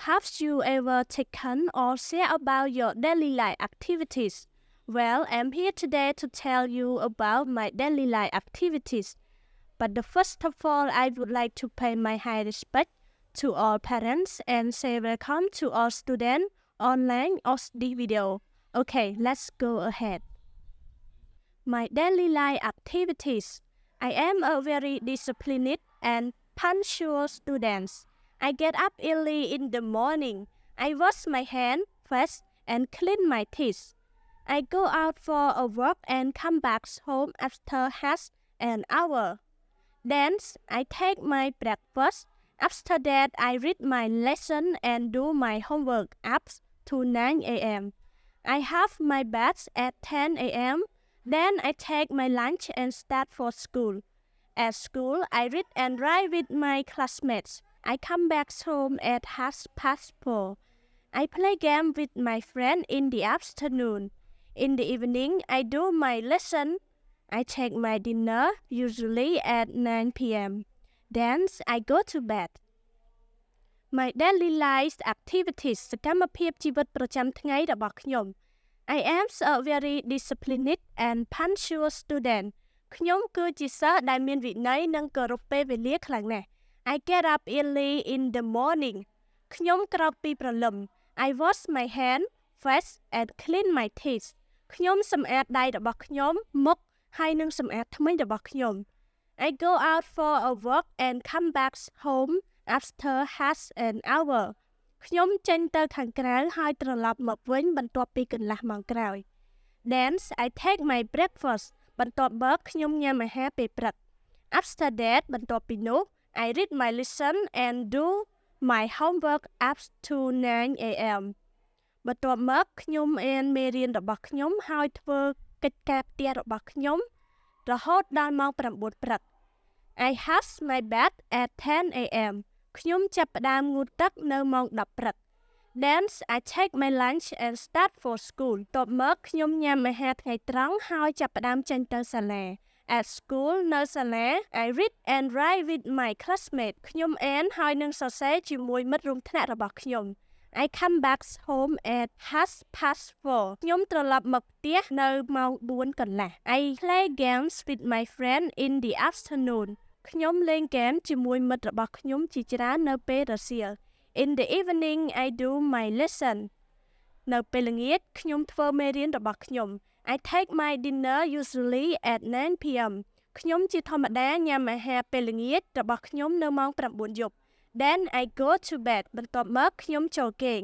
Have you ever taken or share about your daily life activities? Well, I'm here today to tell you about my daily life activities. But first of all, I would like to pay my high respect to all parents and say welcome to all students online of this video. Okay, let's go ahead. My daily life activities. I am a very disciplined and punctual student. I get up early in the morning. I wash my hands, face, and clean my teeth. I go out for a walk and come back home after half an hour. Then I take my breakfast. After that, I read my lesson and do my homework up to 9 a.m. I have my bath at 10 a.m. Then I take my lunch and start for school. At school, I read and write with my classmates. I come back home at 4:30. I play game with my friend in the afternoon. In the evening, I do my lesson. I take my dinner, usually at 9 p.m. Then I go to bed. My daily life activities សកម្មភាពជីវិតប្រចាំថ្ងៃរបស់ខ្ញុំ I am a very disciplined and punctual student ខ្ញុំគឺជាសិស្សដែលមានវិន័យនិងគោរពពេលវេលាខ្លាំងណាស់ I get up early in the morning ខ្ញុំក្រោកពីព្រលឹម I wash my hand, face and clean my teeth ខ្ញុំសម្អាតដៃរបស់ខ្ញុំមុខហើយនិងសម្អាតធ្មេញរបស់ខ្ញុំ I go out for a walk and come back home after half an hour ខ្ញុំចេញទៅខាងក្រៅហើយត្រឡប់មកវិញបន្ទាប់ពីកន្លះម៉ោងក្រោយ Then I take my breakfast បន្ទាប់មកខ្ញុំញ៉ាំអាហារពេលព្រឹក After that បន្ទាប់ពីនោះ I read my lesson and do my homework up to 9 a.m. បន្ទាប់មកខ្ញុំអានមេរៀនរបស់ខ្ញុំហើយធ្វើកិច្ចការផ្ទះរបស់ខ្ញុំរហូតដល់ម៉ោង 9 ព្រឹក I have my bath at 10 a.m. ខ្ញុំចាប់ផ្ដើមងូតទឹកនៅម៉ោង 10 ព្រឹក Then I take my lunch and start for school បន្ទាប់មកខ្ញុំញ៉ាំអាហារថ្ងៃត្រង់ហើយចាប់ផ្ដើមចេញទៅសាលា At school នៅសាលា I read and write with my classmates ខ្ញុំអានហើយនឹងសរសេរជាមួយមិត្តរួមថ្នាក់របស់ខ្ញុំ I come back home at 4:30 ខ្ញុំត្រឡប់មកផ្ទះនៅម៉ោង 4 កន្លះ I play games with my friend in the afternoon ខ្ញុំលេងហ្គេមជាមួយមិត្តរបស់ខ្ញុំជាច្រើននៅពេលរសៀល In the evening I do my lesson នៅពេលល្ងាចខ្ញុំធ្វើមេរៀនរបស់ខ្ញុំ I take my dinner usually at 9 p.m. ខ្ញុំជាធម្មតាញ៉ាំអាហារពេលល្ងាចរបស់ខ្ញុំនៅម៉ោង 9 យប់ Then I go to bed បន្ទាប់មកខ្ញុំចូលគេង